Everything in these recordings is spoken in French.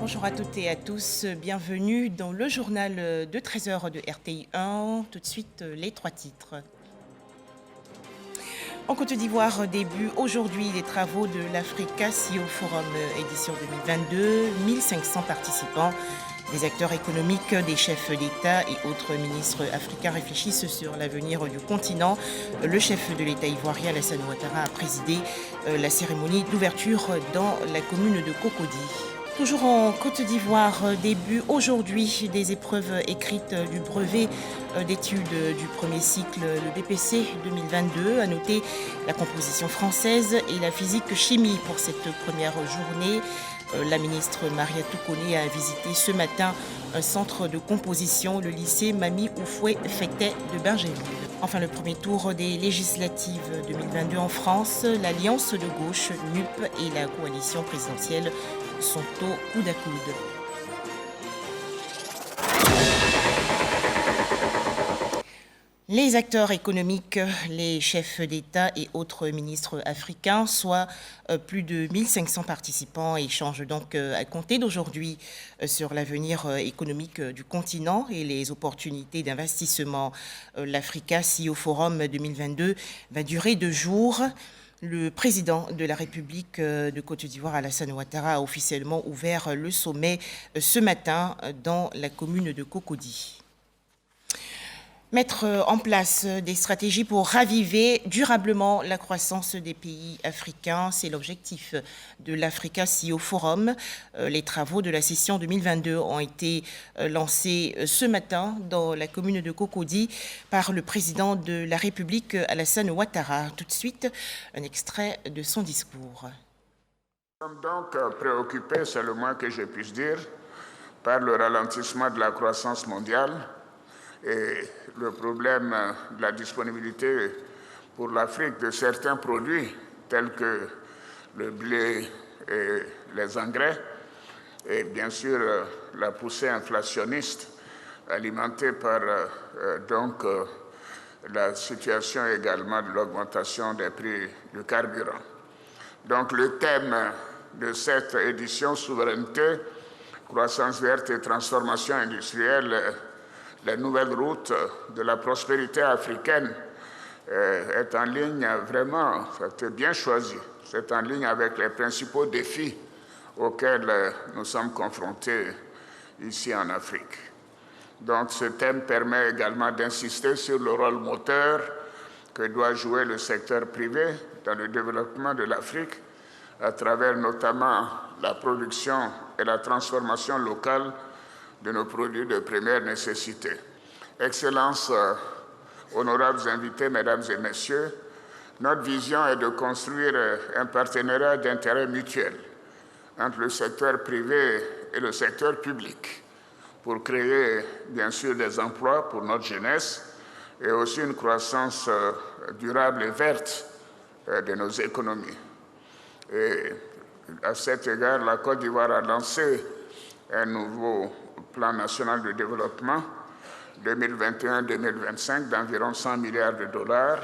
Bonjour à toutes et à tous, bienvenue dans le journal de 13 heures de RTI 1. Tout de suite, les trois titres. En Côte d'Ivoire début aujourd'hui les travaux de l'Africa CEO Forum édition 2022, 1500 participants. Des acteurs économiques, des chefs d'État et autres ministres africains réfléchissent sur l'avenir du continent. Le chef de l'État ivoirien, Alassane Ouattara, a présidé la cérémonie d'ouverture dans la commune de Cocody. Toujours en Côte d'Ivoire, début aujourd'hui des épreuves écrites du brevet d'études du premier cycle, le BPC 2022. À noter la composition française et la physique-chimie pour cette première journée. La ministre Maria Toukoné a visité ce matin un centre de composition, le lycée Mami Oufoué Fekete de Bergerville. Enfin, le premier tour des législatives 2022 en France, l'alliance de gauche, NUP et la coalition présidentielle sont au coude à coude. Les acteurs économiques, les chefs d'État et autres ministres africains, soit plus de 1500 participants, échangent donc à compter d'aujourd'hui sur l'avenir économique du continent et les opportunités d'investissement. L'Africa CEO Forum 2022 va durer 2 jours. Le président de la République de Côte d'Ivoire, Alassane Ouattara, a officiellement ouvert le sommet ce matin dans la commune de Cocody. Mettre en place des stratégies pour raviver durablement la croissance des pays africains, c'est l'objectif de l'Africa CEO Forum. Les travaux de la session 2022 ont été lancés ce matin dans la commune de Cocody par le président de la République, Alassane Ouattara. Tout de suite, un extrait de son discours. Nous sommes donc préoccupés, c'est le moins que je puisse dire, par le ralentissement de la croissance mondiale et le problème de la disponibilité pour l'Afrique de certains produits tels que le blé et les engrais et bien sûr la poussée inflationniste alimentée par la situation également de l'augmentation des prix du carburant. Donc le thème de cette édition, souveraineté, croissance verte et transformation industrielle, la nouvelle route de la prospérité africaine est en ligne vraiment, c'est bien choisi, c'est en ligne avec les principaux défis auxquels nous sommes confrontés ici en Afrique. Donc ce thème permet également d'insister sur le rôle moteur que doit jouer le secteur privé dans le développement de l'Afrique à travers notamment la production et la transformation locale de nos produits de première nécessité. Excellences, honorables invités, mesdames et messieurs, notre vision est de construire un partenariat d'intérêt mutuel entre le secteur privé et le secteur public pour créer, bien sûr, des emplois pour notre jeunesse et aussi une croissance durable et verte de nos économies. Et à cet égard, la Côte d'Ivoire a lancé un nouveau plan national de développement 2021-2025 d'environ 100 milliards de dollars,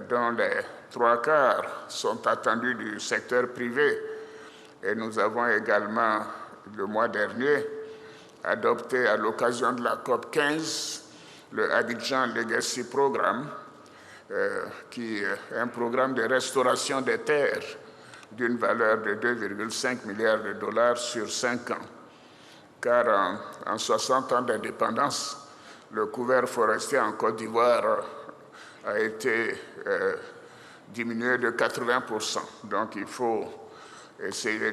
dont les 3/4 sont attendus du secteur privé. Et nous avons également, le mois dernier, adopté à l'occasion de la COP 15 le Abidjan Legacy Programme, qui est un programme de restauration des terres d'une valeur de 2,5 milliards de dollars sur 5 ans. Car en 60 ans d'indépendance, le couvert forestier en Côte d'Ivoire a été diminué de 80%. Donc il faut essayer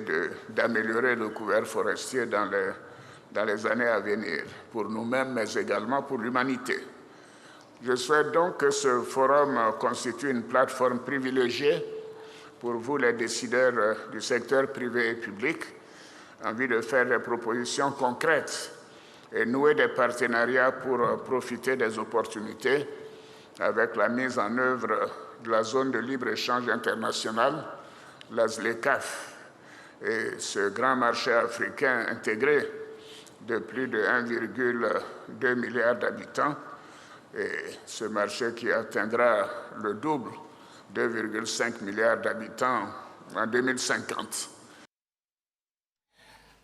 d'améliorer le couvert forestier dans les années à venir, pour nous-mêmes, mais également pour l'humanité. Je souhaite donc que ce forum constitue une plateforme privilégiée pour vous, les décideurs du secteur privé et public, en vue de faire des propositions concrètes et nouer des partenariats pour profiter des opportunités avec la mise en œuvre de la zone de libre-échange internationale, la ZLECAf, et ce grand marché africain intégré de plus de 1,2 milliard d'habitants, et ce marché qui atteindra le double, 2,5 milliards d'habitants en 2050.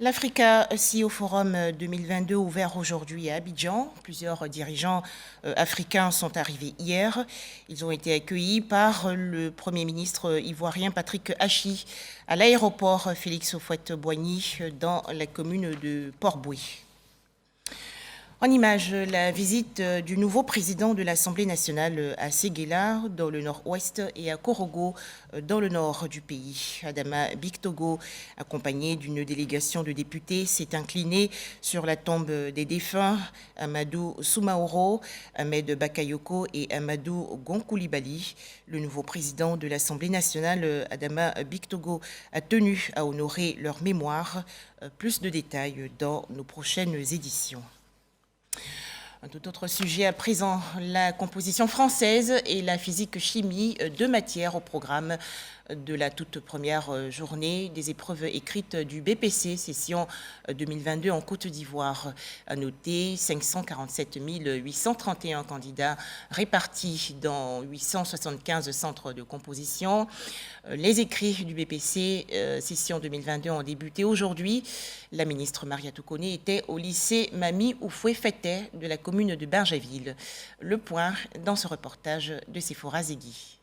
L'Africa CEO Forum 2022 ouvert aujourd'hui à Abidjan. Plusieurs dirigeants africains sont arrivés hier. Ils ont été accueillis par le Premier ministre ivoirien Patrick Hachi à l'aéroport Félix Houphouët-Boigny dans la commune de Port-Boué. En image, la visite du nouveau président de l'Assemblée nationale à Séguéla, dans le nord-ouest, et à Korogo, dans le nord du pays. Adama Bictogo, accompagné d'une délégation de députés, s'est incliné sur la tombe des défunts Amadou Soumaoro, Ahmed Bakayoko et Amadou Gonkoulibaly. Le nouveau président de l'Assemblée nationale, Adama Bictogo, a tenu à honorer leur mémoire. Plus de détails dans nos prochaines éditions. Un tout autre sujet à présent, la composition française et la physique-chimie, deux matières au programme de la toute première journée des épreuves écrites du BPC, session 2022 en Côte d'Ivoire. À noter 547 831 candidats répartis dans 875 centres de composition. Les écrits du BPC, session 2022, ont débuté aujourd'hui. La ministre Mariatou Koné était au lycée Mami Oufoué-Fété de la commune de Bergeville. Le point dans ce reportage de Sephora Zegui.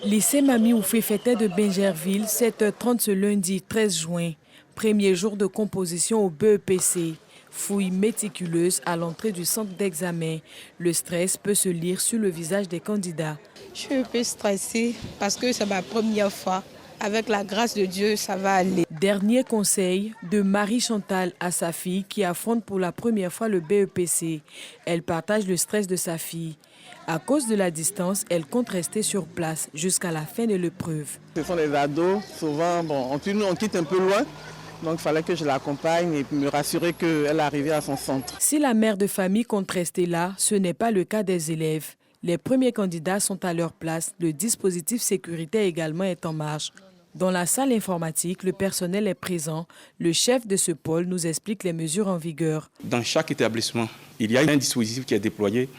Lycée Mami Oufoué-Fété de Bergeville, 7h30 ce lundi 13 juin. Premier jour de composition au BEPC. Fouille méticuleuse à l'entrée du centre d'examen. Le stress peut se lire sur le visage des candidats. Je suis un peu stressée parce que c'est ma première fois. Avec la grâce de Dieu, ça va aller. Dernier conseil de Marie-Chantal à sa fille qui affronte pour la première fois le BEPC. Elle partage le stress de sa fille. À cause de la distance, elle compte rester sur place jusqu'à la fin de l'épreuve. Ce sont des ados, souvent on quitte un peu loin. Donc il fallait que je l'accompagne et me rassurer qu'elle arrivait à son centre. Si la mère de famille compte rester là, ce n'est pas le cas des élèves. Les premiers candidats sont à leur place. Le dispositif sécurité également est en marche. Dans la salle informatique, le personnel est présent. Le chef de ce pôle nous explique les mesures en vigueur. Dans chaque établissement, il y a un dispositif qui est déployé.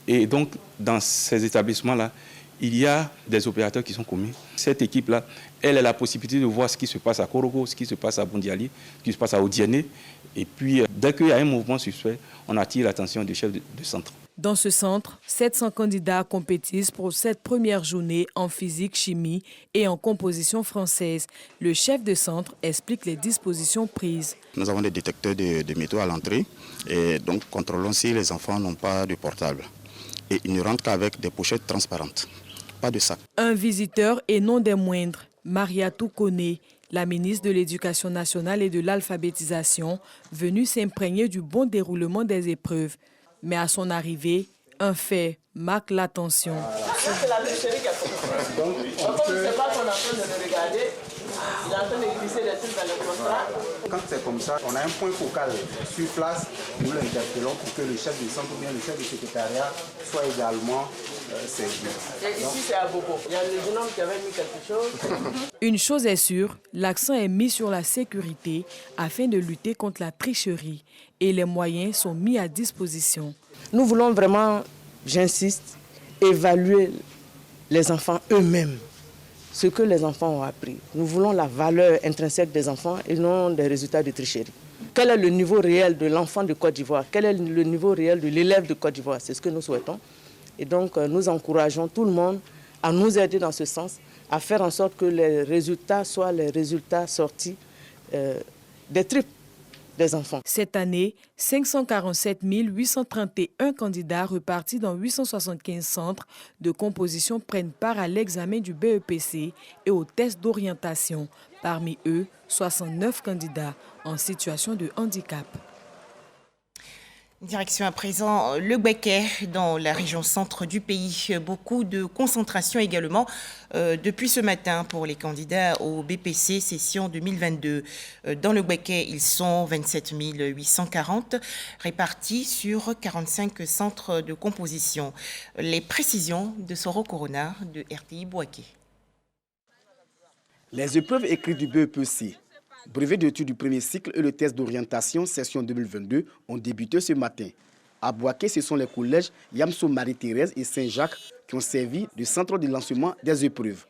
Et donc, dans ces établissements-là, il y a des opérateurs qui sont commis. Cette équipe-là, elle a la possibilité de voir ce qui se passe à Korogo, ce qui se passe à Bondiali, ce qui se passe à Odiané. Et puis, dès qu'il y a un mouvement suspect, on attire l'attention du chef de centre. Dans ce centre, 700 candidats compétissent pour cette première journée en physique, chimie et en composition française. Le chef de centre explique les dispositions prises. Nous avons des détecteurs de métaux à l'entrée et donc contrôlons si les enfants n'ont pas de portable. Et ils ne rentrent qu'avec des pochettes transparentes, pas de sac. Un visiteur et non des moindres, Mariatou Koné, la ministre de l'Éducation nationale et de l'alphabétisation, venue s'imprégner du bon déroulement des épreuves. Mais à son arrivée, un fait marque l'attention. C'est la tricherie qui a fait. Donc, on ne sait pas qu'on est en train de le regarder. Il est en train de glisser des trucs dans le contrat. Quand c'est comme ça, on a un point focal sur place. Nous l'interpellons pour que le chef du centre ou bien le chef du secrétariat soit également servi. Ici, c'est à Bobo. Il y a le jeune homme qui avait mis quelque chose. Une chose est sûre, l'accent est mis sur la sécurité afin de lutter contre la tricherie. Et les moyens sont mis à disposition. Nous voulons vraiment, j'insiste, évaluer les enfants eux-mêmes, ce que les enfants ont appris. Nous voulons la valeur intrinsèque des enfants et non des résultats de tricherie. Quel est le niveau réel de l'enfant de Côte d'Ivoire? Quel est le niveau réel de l'élève de Côte d'Ivoire? C'est ce que nous souhaitons. Et donc, nous encourageons tout le monde à nous aider dans ce sens, à faire en sorte que les résultats soient les résultats sortis des tripes des enfants. Cette année, 547 831 candidats repartis dans 875 centres de composition prennent part à l'examen du BEPC et aux tests d'orientation. Parmi eux, 69 candidats en situation de handicap. Direction à présent le Gbeke, dans la région centre du pays. Beaucoup de concentration également depuis ce matin pour les candidats au BPC session 2022. Dans le Gbeke, ils sont 27 840 répartis sur 45 centres de composition. Les précisions de Soro Corona de RTI Bouaké. Les épreuves écrites du BEPC, brevet d'études du premier cycle et le test d'orientation session 2022 ont débuté ce matin. À Bouaké, ce sont les collèges Yamso Marie-Thérèse et Saint-Jacques qui ont servi de centre de lancement des épreuves.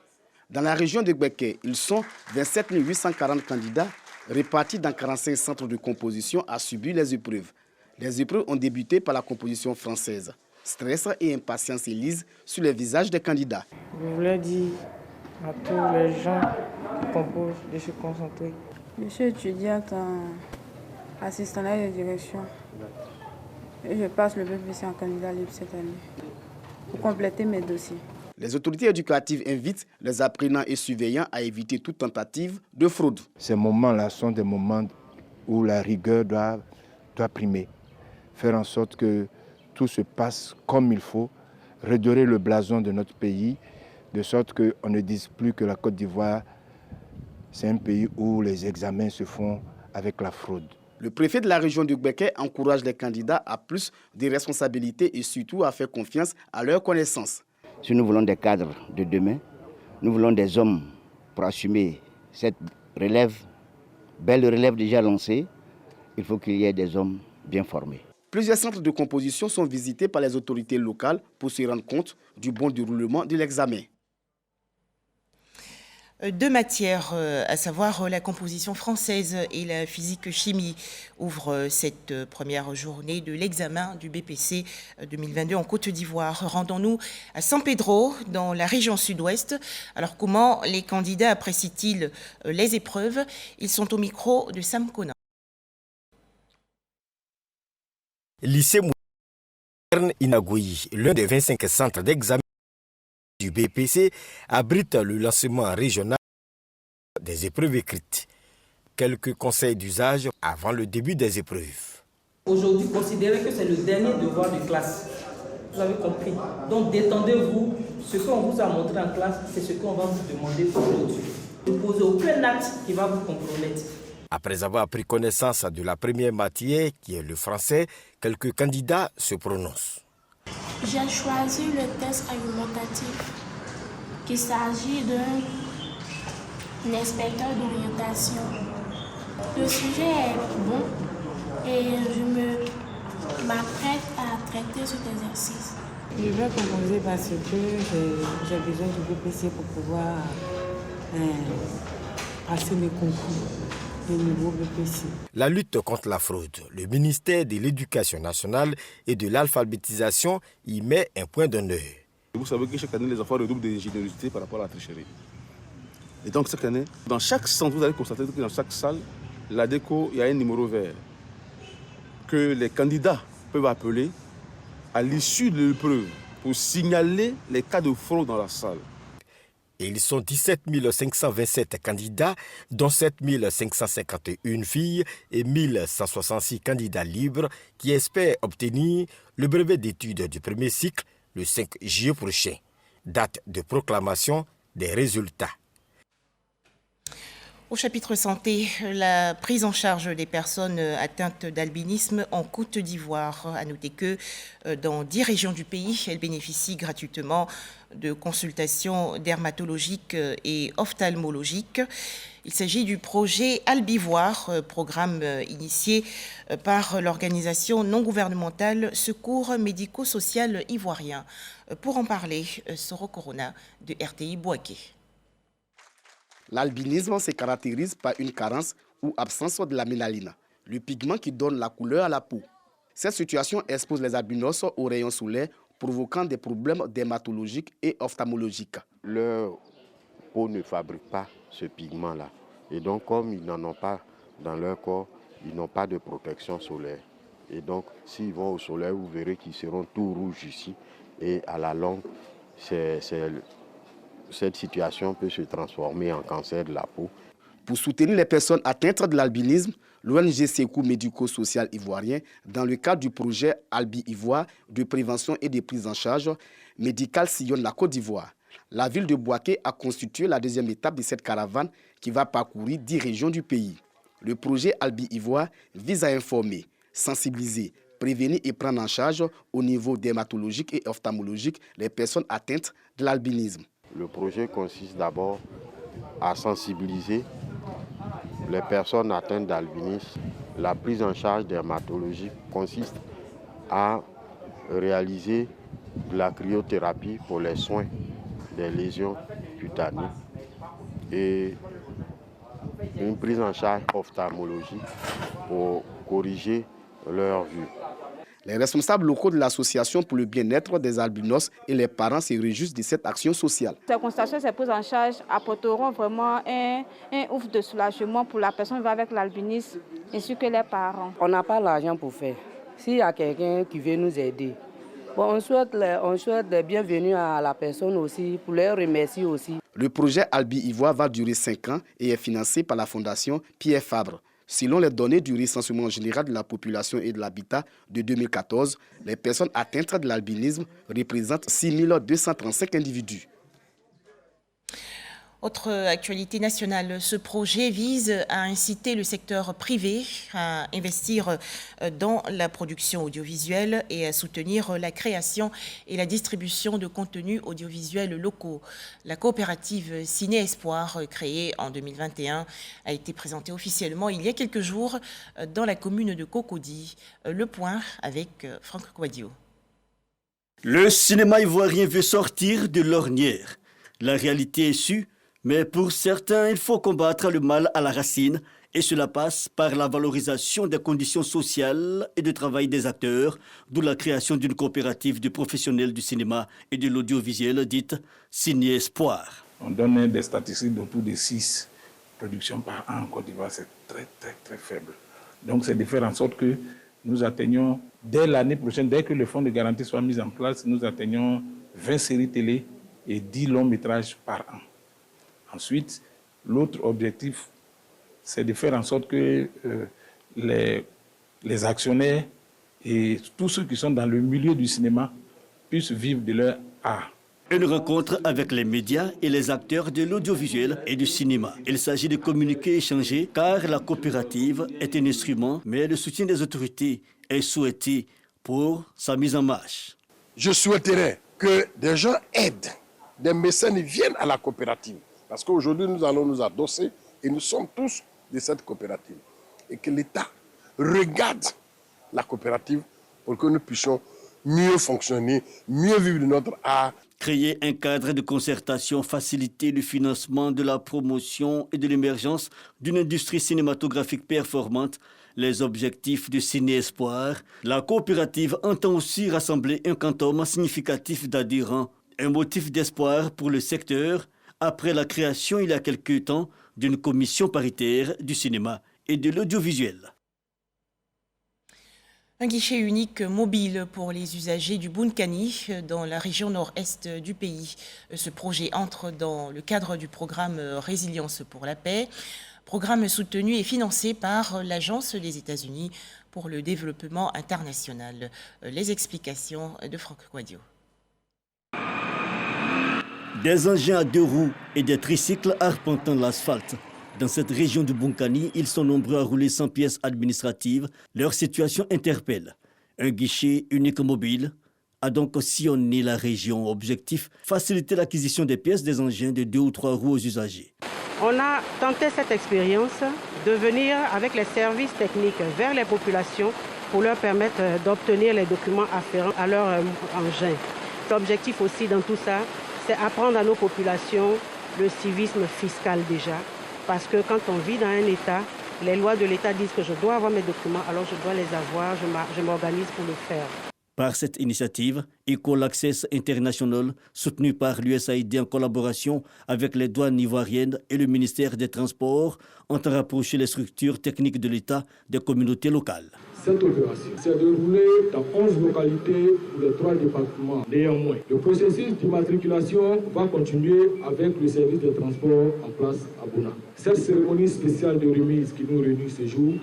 Dans la région de Gbeke, ils sont 27 840 candidats répartis dans 45 centres de composition, a subi les épreuves. Les épreuves ont débuté par la composition française. Stress et impatience élisent sur les visages des candidats. Je voulais dire à tous les gens qui composent de se concentrer. Je suis étudiante en assistante de direction et je passe le BPC en candidat libre cette année pour compléter mes dossiers. Les autorités éducatives invitent les apprenants et surveillants à éviter toute tentative de fraude. Ces moments-là sont des moments où la rigueur doit primer. Faire en sorte que tout se passe comme il faut, redorer le blason de notre pays, de sorte qu'on ne dise plus que la Côte d'Ivoire, c'est un pays où les examens se font avec la fraude. Le préfet de la région du Gbeke encourage les candidats à plus de responsabilités et surtout à faire confiance à leurs connaissances. Si nous voulons des cadres de demain, nous voulons des hommes pour assumer cette relève, belle relève déjà lancée, il faut qu'il y ait des hommes bien formés. Plusieurs centres de composition sont visités par les autorités locales pour se rendre compte du bon déroulement de l'examen. Deux matières, à savoir la composition française et la physique-chimie, ouvrent cette première journée de l'examen du BPC 2022 en Côte d'Ivoire. Rendons-nous à San Pedro, dans la région sud-ouest. Alors, comment les candidats apprécient-ils les épreuves? Ils sont au micro de Sam Conan. Lycée moderne Inagouyi, l'un des 25 centres d'examen du BPC, abrite le lancement régional des épreuves écrites. Quelques conseils d'usage avant le début des épreuves. Aujourd'hui, considérez que c'est le dernier devoir de classe. Vous avez compris. Donc détendez-vous. Ce qu'on vous a montré en classe, c'est ce qu'on va vous demander aujourd'hui. Ne posez aucun acte qui va vous compromettre. Après avoir pris connaissance de la première matière, qui est le français, quelques candidats se prononcent. J'ai choisi le test argumentatif, qu'il s'agit d'un inspecteur d'orientation. Le sujet est bon et je m'apprête à traiter cet exercice. Je vais composer parce que j'ai besoin du BPC pour pouvoir passer mes concours de niveau BPC. La lutte contre la fraude, le ministère de l'Éducation nationale et de l'alphabétisation y met un point d'honneur. Vous savez que chaque année, les enfants redoublent de générosité par rapport à la tricherie. Et donc, cette année, dans chaque centre, vous allez constater que dans chaque salle, la déco, il y a un numéro vert que les candidats peuvent appeler à l'issue de l'épreuve pour signaler les cas de fraude dans la salle. Et ils sont 17 527 candidats, dont 7 551 filles et 1166 candidats libres qui espèrent obtenir le brevet d'études du premier cycle le 5 juillet prochain. Date de proclamation des résultats. Au chapitre santé, la prise en charge des personnes atteintes d'albinisme en Côte d'Ivoire. À noter que dans 10 régions du pays, elles bénéficient gratuitement de consultations dermatologiques et ophtalmologiques. Il s'agit du projet Albivoire, programme initié par l'organisation non gouvernementale Secours médico-social ivoirien. Pour en parler, Soro Corona de RTI Bouaké. L'albinisme se caractérise par une carence ou absence de la mélanine, le pigment qui donne la couleur à la peau. Cette situation expose les albinos aux rayons solaires, provoquant des problèmes dermatologiques et ophtalmologiques. Leur peau ne fabrique pas ce pigment-là. Et donc, comme ils n'en ont pas dans leur corps, ils n'ont pas de protection solaire. Et donc, s'ils vont au soleil, vous verrez qu'ils seront tout rouges ici. Et à la longue, cette situation peut se transformer en cancer de la peau. Pour soutenir les personnes atteintes de l'albinisme, l'ONG Secours médico-social ivoirien, dans le cadre du projet Albi Ivoire de prévention et de prise en charge médicale, sillonne la Côte d'Ivoire. La ville de Bouaké a constitué la deuxième étape de cette caravane qui va parcourir 10 régions du pays. Le projet Albi Ivoire vise à informer, sensibiliser, prévenir et prendre en charge au niveau dermatologique et ophtalmologique les personnes atteintes de l'albinisme. Le projet consiste d'abord à sensibiliser les personnes atteintes d'albinisme. La prise en charge dermatologique consiste à réaliser de la cryothérapie pour les soins des lésions cutanées et une prise en charge ophtalmologique pour corriger leur vue. Les responsables locaux de l'association pour le bien-être des albinos et les parents se réjouissent de cette action sociale. Ces constations, ces prises en charge apporteront vraiment un ouf de soulagement pour la personne qui va avec l'albinisme ainsi que les parents. On n'a pas l'argent pour faire. S'il y a quelqu'un qui veut nous aider, bon, on souhaite les bienvenus à la personne aussi, pour les remercier aussi. Le projet Albi Ivoire va durer 5 ans et est financé par la Fondation Pierre Fabre. Selon les données du recensement général de la population et de l'habitat de 2014, les personnes atteintes de l'albinisme représentent 6 235 individus. Autre actualité nationale, ce projet vise à inciter le secteur privé à investir dans la production audiovisuelle et à soutenir la création et la distribution de contenus audiovisuels locaux. La coopérative Ciné Espoir, créée en 2021, a été présentée officiellement il y a quelques jours dans la commune de Cocody. Le point avec Franck Quadio. Le cinéma ivoirien veut sortir de l'ornière. La réalité est sue. Mais pour certains, il faut combattre le mal à la racine et cela passe par la valorisation des conditions sociales et de travail des acteurs, d'où la création d'une coopérative de professionnels du cinéma et de l'audiovisuel dite Ciné Espoir. On donne des statistiques d'autour de 6 productions par an en Côte d'Ivoire, c'est très faible. Donc c'est de faire en sorte que nous atteignions, dès l'année prochaine, dès que le fonds de garantie soit mis en place, nous atteignons 20 séries télé et 10 longs métrages par an. Ensuite, l'autre objectif, c'est de faire en sorte que les actionnaires et tous ceux qui sont dans le milieu du cinéma puissent vivre de leur art. Une rencontre avec les médias et les acteurs de l'audiovisuel et du cinéma. Il s'agit de communiquer et échanger car la coopérative est un instrument, mais le soutien des autorités est souhaité pour sa mise en marche. Je souhaiterais que des gens aident, des mécènes viennent à la coopérative. Parce qu'aujourd'hui, nous allons nous adosser et nous sommes tous de cette coopérative. Et que l'État regarde la coopérative pour que nous puissions mieux fonctionner, mieux vivre de notre art. Créer un cadre de concertation, faciliter le financement de la promotion et de l'émergence d'une industrie cinématographique performante, les objectifs de Ciné Espoir. La coopérative entend aussi rassembler un quantum significatif d'adhérents, un motif d'espoir pour le secteur, après la création il y a quelque temps d'une commission paritaire du cinéma et de l'audiovisuel. Un guichet unique mobile pour les usagers du Bunkani dans la région nord-est du pays. Ce projet entre dans le cadre du programme Résilience pour la paix, programme soutenu et financé par l'Agence des États-Unis pour le développement international. Les explications de Franck Quadio. Des engins à 2 roues et des tricycles arpentant l'asphalte. Dans cette région du Bunkani, ils sont nombreux à rouler sans pièces administratives. Leur situation interpelle. Un guichet unique mobile a donc sillonné la région. Objectif, faciliter l'acquisition des pièces des engins de 2 ou 3 roues aux usagers. On a tenté cette expérience de venir avec les services techniques vers les populations pour leur permettre d'obtenir les documents afférents à leur engin. L'objectif aussi dans tout ça, c'est apprendre à nos populations le civisme fiscal déjà. Parce que quand on vit dans un État, les lois de l'État disent que je dois avoir mes documents, alors je dois les avoir, je m'organise pour le faire. Par cette initiative, Equal Access International, soutenue par l'USAID en collaboration avec les douanes ivoiriennes et le ministère des Transports, ont rapproché les structures techniques de l'État des communautés locales. Cette opération s'est déroulée dans 11 localités pour les 3 départements. Néanmoins, le processus d'immatriculation va continuer avec le service de transport en place à Bouna. Cette cérémonie spéciale de remise qui nous réunit ce jour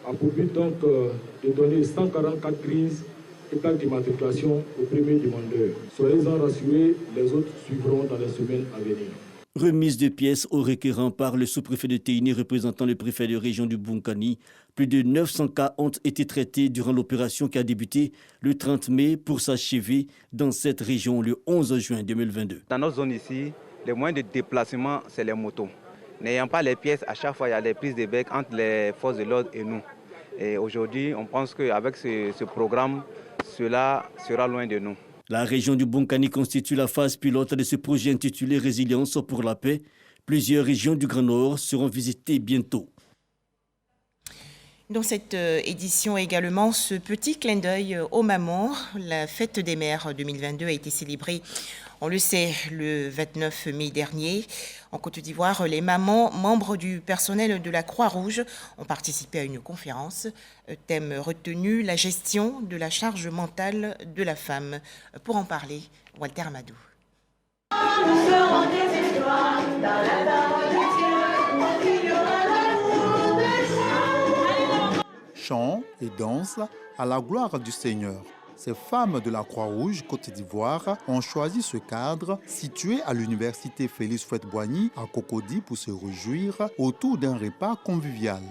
a pour but donc de donner 144 crises et plaques d'immatriculation aux premiers demandeurs. Soyez-en rassurés, les autres suivront dans les semaines à venir. Remise de pièces aux requérants par le sous-préfet de Téini représentant le préfet de région du Bunkani. Plus de 900 cas ont été traités durant l'opération qui a débuté le 30 mai pour s'achever dans cette région le 11 juin 2022. Dans notre zone ici, les moyens de déplacement, c'est les motos. N'ayant pas les pièces, à chaque fois, il y a des prises de bec entre les forces de l'ordre et nous. Et aujourd'hui, on pense qu'avec ce programme, cela sera loin de nous. La région du Bunkani constitue la phase pilote de ce projet intitulé Résilience pour la paix. Plusieurs régions du Grand Nord seront visitées bientôt. Dans cette édition également, ce petit clin d'œil aux mamans. La fête des mères 2022 a été célébrée, on le sait, le 29 mai dernier. En Côte d'Ivoire, les mamans, membres du personnel de la Croix-Rouge, ont participé à une conférence. Thème retenu, la gestion de la charge mentale de la femme. Pour en parler, Walter Amadou. Chants et danse à la gloire du Seigneur. Ces femmes de la Croix-Rouge Côte d'Ivoire ont choisi ce cadre situé à l'université Félix Houphouët-Boigny à Cocody pour se réjouir autour d'un repas convivial.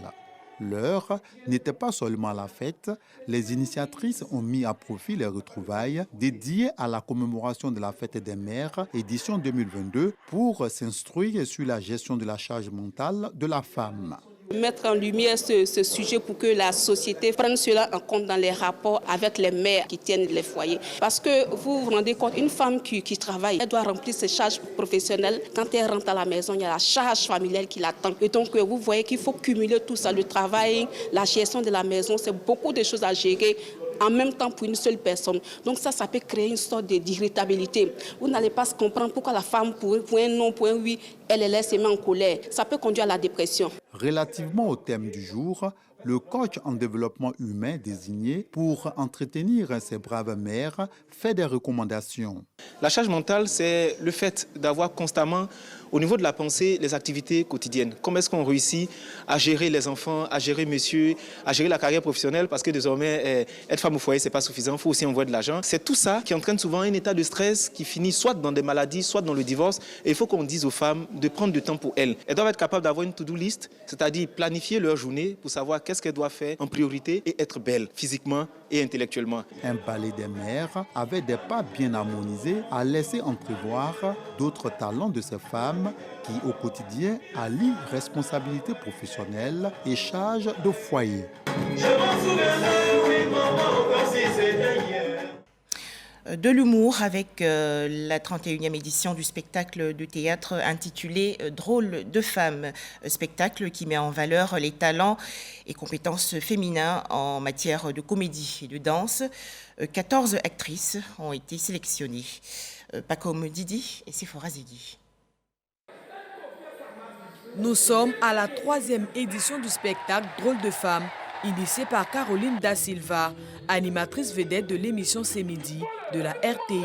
L'heure n'était pas seulement la fête, les initiatrices ont mis à profit les retrouvailles dédiées à la commémoration de la fête des mères, édition 2022, pour s'instruire sur la gestion de la charge mentale de la femme. Mettre en lumière ce sujet pour que la société prenne cela en compte dans les rapports avec les mères qui tiennent les foyers. Parce que vous vous rendez compte, une femme qui travaille, elle doit remplir ses charges professionnelles. Quand elle rentre à la maison, il y a la charge familiale qui l'attend. Et donc vous voyez qu'il faut cumuler tout ça, le travail, la gestion de la maison, c'est beaucoup de choses à gérer en même temps pour une seule personne. Donc ça peut créer une sorte d'irritabilité. Vous n'allez pas se comprendre pourquoi la femme, pour un non, pour un oui, elle se met en colère. Ça peut conduire à la dépression. Relativement au thème du jour, le coach en développement humain désigné pour entretenir ces braves mères fait des recommandations. La charge mentale, c'est le fait d'avoir constamment, au niveau de la pensée, les activités quotidiennes. Comment est-ce qu'on réussit à gérer les enfants, à gérer monsieur, à gérer la carrière professionnelle, parce que désormais, être femme au foyer, c'est pas suffisant, il faut aussi envoyer de l'argent. C'est tout ça qui entraîne souvent un état de stress qui finit soit dans des maladies, soit dans le divorce. Et il faut qu'on dise aux femmes de prendre du temps pour elles. Elles doivent être capables d'avoir une to-do list, c'est-à-dire planifier leur journée pour savoir qu'est-ce qu'elles doivent faire en priorité et être belles, physiquement et intellectuellement. Un ballet des mères avec des pas bien harmonisés a laissé entrevoir d'autres talents de ces femmes qui, au quotidien, allient responsabilité professionnelle et charge de foyer. De l'humour avec la 31e édition du spectacle de théâtre intitulé « Drôle de femmes », spectacle qui met en valeur les talents et compétences féminins en matière de comédie et de danse. 14 actrices ont été sélectionnées. Pacôme Didi et Sephora Zedi. Nous sommes à la 3e édition du spectacle Drôle de femmes, initié par Caroline Da Silva, animatrice vedette de l'émission C'est Midi de la RTI.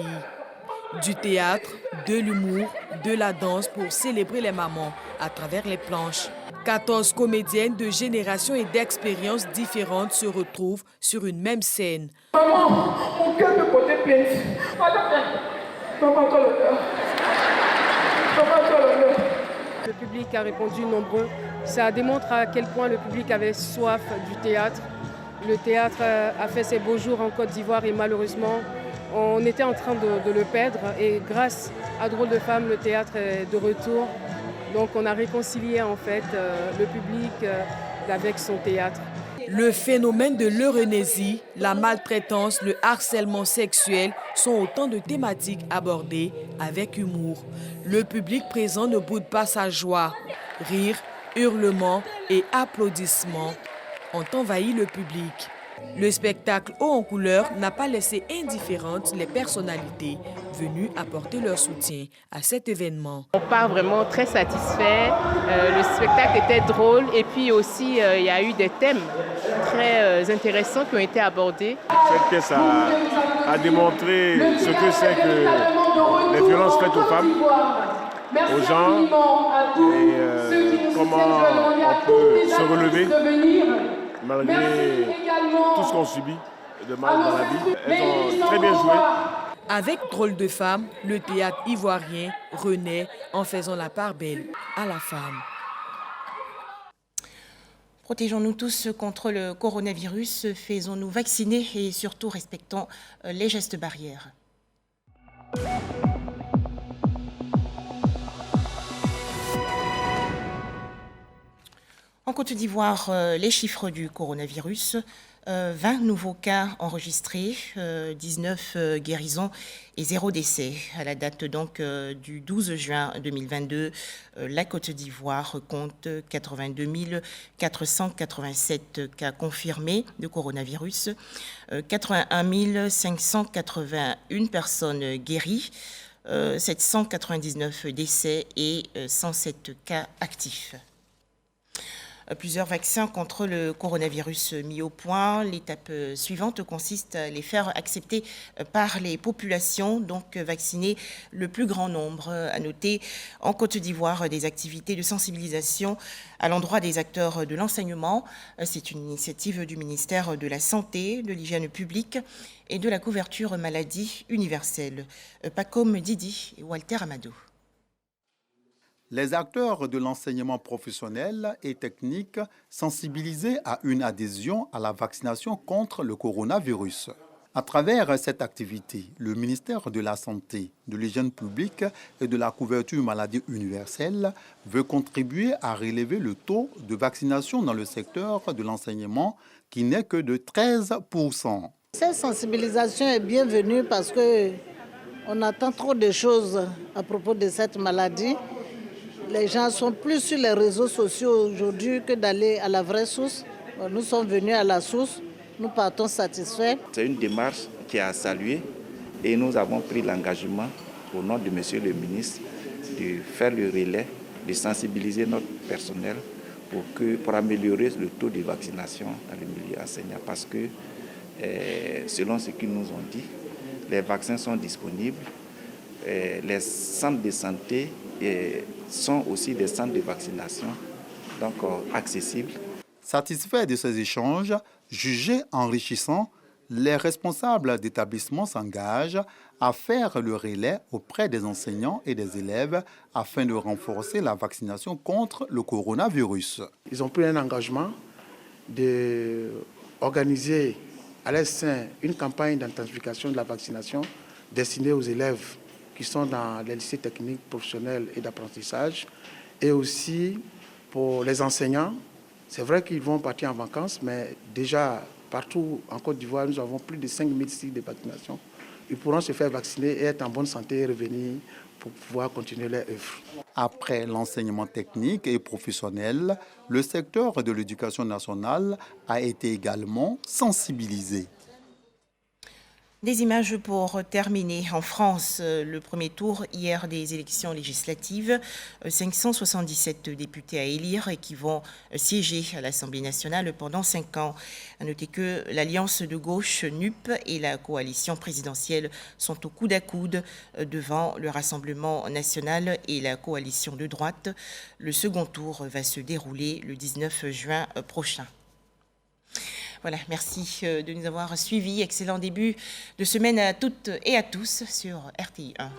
Du théâtre, de l'humour, de la danse pour célébrer les mamans à travers les planches. 14 comédiennes de générations et d'expériences différentes se retrouvent sur une même scène. Maman, mon cœur peut porter plainte. Maman, toi l'honneur. Maman, toi l'honneur. Le public a répondu nombreux. Ça démontre à quel point le public avait soif du théâtre. Le théâtre a fait ses beaux jours en Côte d'Ivoire et malheureusement, on était en train de le perdre. Et grâce à Drôle de femmes, le théâtre est de retour. Donc on a réconcilié en fait le public avec son théâtre. Le phénomène de l'euthanasie, la maltraitance, le harcèlement sexuel sont autant de thématiques abordées avec humour. Le public présent ne boude pas sa joie. Rire, hurlements et applaudissements ont envahi le public. Le spectacle haut en couleur n'a pas laissé indifférentes les personnalités venues apporter leur soutien à cet événement. On part vraiment très satisfait. Le spectacle était drôle et puis aussi il y a eu des thèmes très intéressants qui ont été abordés. Cette pièce a démontré ce que c'est que les violences faites aux femmes, aux gens, et comment on peut se relever malgré tout ce qu'on subit de mal dans la vie. Elles ont très bien joué. Avec Drôle de femmes, le théâtre ivoirien renaît en faisant la part belle à la femme. Protégeons-nous tous contre le coronavirus, faisons-nous vacciner et surtout respectons les gestes barrières. En Côte d'Ivoire, les chiffres du coronavirus 20 nouveaux cas enregistrés, 19 guérisons et 0 décès. À la date donc du 12 juin 2022, la Côte d'Ivoire compte 82 487 cas confirmés de coronavirus, 81 581 personnes guéries, 799 décès et 107 cas actifs. Plusieurs vaccins contre le coronavirus mis au point. L'étape suivante consiste à les faire accepter par les populations, donc vacciner le plus grand nombre. À noter en Côte d'Ivoire des activités de sensibilisation à l'endroit des acteurs de l'enseignement. C'est une initiative du ministère de la Santé, de l'Hygiène publique et de la couverture maladie universelle. Pacom Didi et Walter Amado. Les acteurs de l'enseignement professionnel et technique sensibilisés à une adhésion à la vaccination contre le coronavirus. À travers cette activité, le ministère de la Santé, de l'Hygiène publique et de la couverture maladie universelle veut contribuer à relever le taux de vaccination dans le secteur de l'enseignement qui n'est que de 13%. Cette sensibilisation est bienvenue parce qu'on attend trop de choses à propos de cette maladie. Les gens sont plus sur les réseaux sociaux aujourd'hui que d'aller à la vraie source. Nous sommes venus à la source, nous partons satisfaits. C'est une démarche qui est à saluer et nous avons pris l'engagement au nom de Monsieur le ministre de faire le relais, de sensibiliser notre personnel pour améliorer le taux de vaccination dans le milieu enseignant. Parce que selon ce qu'ils nous ont dit, les vaccins sont disponibles, les centres de santé sont aussi des centres de vaccination, donc accessibles. Satisfaits de ces échanges, jugés enrichissants, les responsables d'établissements s'engagent à faire le relais auprès des enseignants et des élèves afin de renforcer la vaccination contre le coronavirus. Ils ont pris un engagement d'organiser à leur sein une campagne d'intensification de la vaccination destinée aux élèves qui sont dans les lycées techniques, professionnels et d'apprentissage, et aussi pour les enseignants. C'est vrai qu'ils vont partir en vacances, mais déjà partout en Côte d'Ivoire, nous avons plus de 5000 sites de vaccination. Ils pourront se faire vacciner et être en bonne santé et revenir pour pouvoir continuer leur œuvre. Après l'enseignement technique et professionnel, le secteur de l'éducation nationale a été également sensibilisé. Des images pour terminer. En France, le premier tour hier des élections législatives, 577 députés à élire et qui vont siéger à l'Assemblée nationale pendant 5 ans. À noter que l'alliance de gauche NUP et la coalition présidentielle sont au coude à coude devant le Rassemblement national et la coalition de droite. Le second tour va se dérouler le 19 juin prochain. Voilà, merci de nous avoir suivis. Excellent début de semaine à toutes et à tous sur RTI 1.